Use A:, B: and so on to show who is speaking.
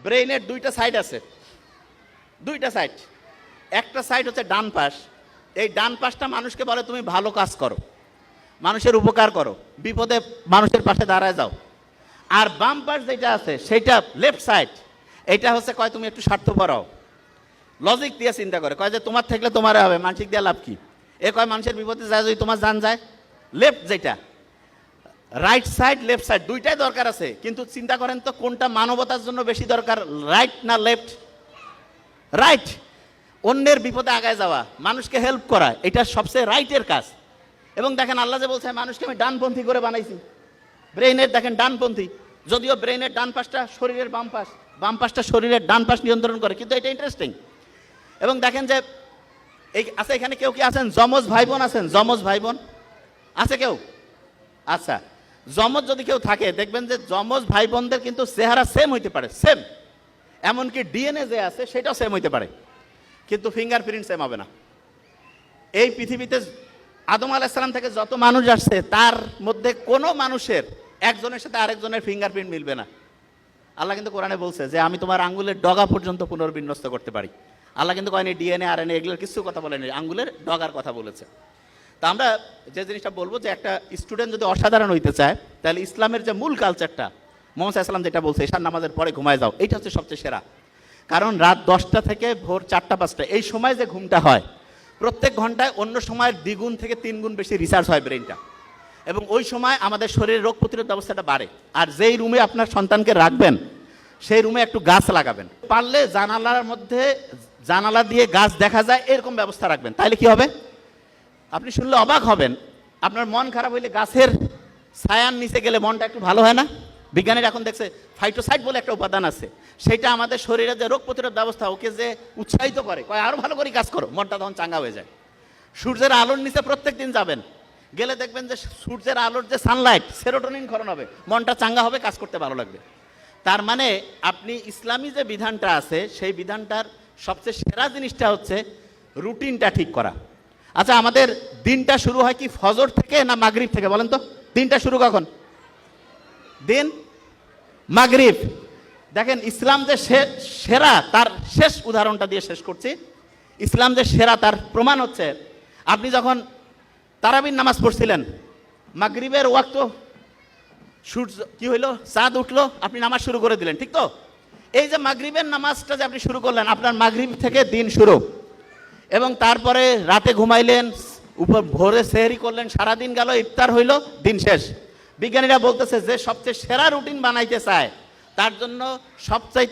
A: ব্রেইনের দুইটা সাইড আছে, দুইটা সাইড। একটা সাইড হচ্ছে ডান পাশ। এই ডান পাশটা মানুষকে বলে তুমি ভালো কাজ করো, মানুষের উপকার করো, বিপদে মানুষের পাশে দাঁড়ায় যাও। আর বাম পাশ যেটা আছে সেটা লেফট সাইড, এটা হচ্ছে কয় তুমি একটু স্বার্থপর হও, লজিক দিয়ে চিন্তা করে, কয় যে তোমার থাকলে তোমার হবে, মানসিক দিয়ে লাভ কি। এ কয় মানুষের বিপদে যায় যদি তোমার জান যায়। লেফট যেটা, রাইট সাইড লেফট সাইড দুইটাই দরকার আছে, কিন্তু চিন্তা করেন তো কোনটা মানবতার জন্য বেশি দরকার, রাইট না লেফট? রাইট। অন্যের বিপদে আগায় যাওয়া, মানুষকে হেল্প করা, এটা সবচেয়ে রাইটের কাজ। এবং দেখেন আল্লাহ যে বলছে মানুষকে আমি ডানপন্থী করে বানাইছি, ব্রেইনের দেখেন ডানপন্থী, যদিও ব্রেইনের ডান পাশটা শরীরের বাম পাশ, বাম পাশটা শরীরের ডান পাশ নিয়ন্ত্রণ করে, কিন্তু এটা ইন্টারেস্টিং। এবং দেখেন যে এই আচ্ছা এখানে কেউ কি আছেন যমজ ভাই বোন আছেন? যমজ ভাই বোন আছে কেউ? আচ্ছা, যমজ যদি কেউ থাকে দেখবেন যে যমজ ভাই বোনদের কিন্তু চেহারা সেম হইতে পারে, সেম, এমনকি ডিএনএ যে আছে সেটাও সেম হইতে পারে, কিন্তু ফিঙ্গারপ্রিন্ট সেম হবে না। এই পৃথিবীতে আদম আলাইহিস সালাম থেকে যত মানুষ আসছে তার মধ্যে কোনো মানুষের একজনের সাথে আরেকজনের ফিঙ্গারপ্রিন্ট মিলবে না। আল্লাহ কিন্তু কোরআনে বলছে যে আমি তোমার আঙ্গুলের ডগা পর্যন্ত পুনর্বিন্যস্ত করতে পারি। আল্লাহ কিন্তু কয়নি ডিএনএ আরএনএ এগুলোর কিছু কথা বলেনি, আঙ্গুলের ডগার কথা বলেছে। তা আমরা যে জিনিসটা বলবো যে একটা স্টুডেন্ট যদি অসাধারণ হইতে চায় তাহলে ইসলামের যে মূল কালচারটা মুহাম্মদ সাল্লাল্লাহু আলাইহি ওয়াসাল্লাম যেটা বলছে ঈশার নামাজের পরে ঘুমায় যাও, এইটা হচ্ছে সবচেয়ে সেরা। কারণ রাত 10টা থেকে ভোর 4টা-5টা এই সময় যে ঘুমটা হয়, প্রত্যেক ঘন্টায় অন্য সময়ের 2 গুণ থেকে 3 গুণ বেশি রিসার্চ হয় ব্রেনটা, এবং ওই সময় আমাদের শরীরের রোগ প্রতিরোধ ব্যবস্থাটা বাড়ে। আর যেই রুমে আপনার সন্তানকে রাখবেন সেই রুমে একটু গাছ লাগাবেন, পারলে জানালার মধ্যে জানালা দিয়ে গাছ দেখা যায় এরকম ব্যবস্থা রাখবেন, তাহলে কি হবে আপনি শুনলে অবাক হবেন। আপনার মন খারাপ হইলে গাছের ছায়ার নিচে গেলে মনটা একটু ভালো হয় না? বিজ্ঞানীরা এখন দেখছে ফাইটোসাইট বলে একটা উপাদান আছে, সেটা আমাদের শরীরের যে রোগ প্রতিরোধ ব্যবস্থা ওকে যে উৎসাহিত করে, কয় আরো ভালো করে কাজ করো, মনটা তখন চাঙ্গা হয়ে যায়। সূর্যের আলোর নিচে প্রত্যেক দিন যাবেন, গেলে দেখবেন যে সূর্যের আলোর যে সানলাইট, সেরোটোনিন ক্ষরণ হবে, মনটা চাঙ্গা হবে, কাজ করতে ভালো লাগবে। তার মানে আপনি ইসলামী যে বিধানটা আছে সেই বিধানটার সবচেয়ে সেরা জিনিসটা হচ্ছে রুটিনটা ঠিক করা। আচ্ছা, আমাদের দিনটা শুরু হয় কি ফজর থেকে না মাগরিব থেকে বলেন তো? দিনটা শুরু কখন? দিন মাগরিব। দেখেন ইসলাম যে সেরা তার শেষ উদাহরণটা দিয়ে শেষ করছি। ইসলাম যে সেরা তার প্রমাণ হচ্ছে আপনি যখন তারাবির নামাজ পড়ছিলেন, মাগরিবের ওয়াক্ত সূর্য কি হইলো, চাঁদ উঠলো, আপনি নামাজ শুরু করে দিলেন, ঠিক তো? এই যে মাগরিবের নামাজটা যে আপনি শুরু করলেন, আপনার মাগরিব থেকে দিন শুরু, এবং তারপরে রাতে ঘুমাইলেন, উপর ভোরে সেহরি করলেন, সারাদিন গেল, ইফতার হইল, দিন শেষ। বিজ্ঞানীরা বলতেছে যে সবচেয়ে সেরা রুটিন বানাইতে চায় তার জন্য সবচাইতে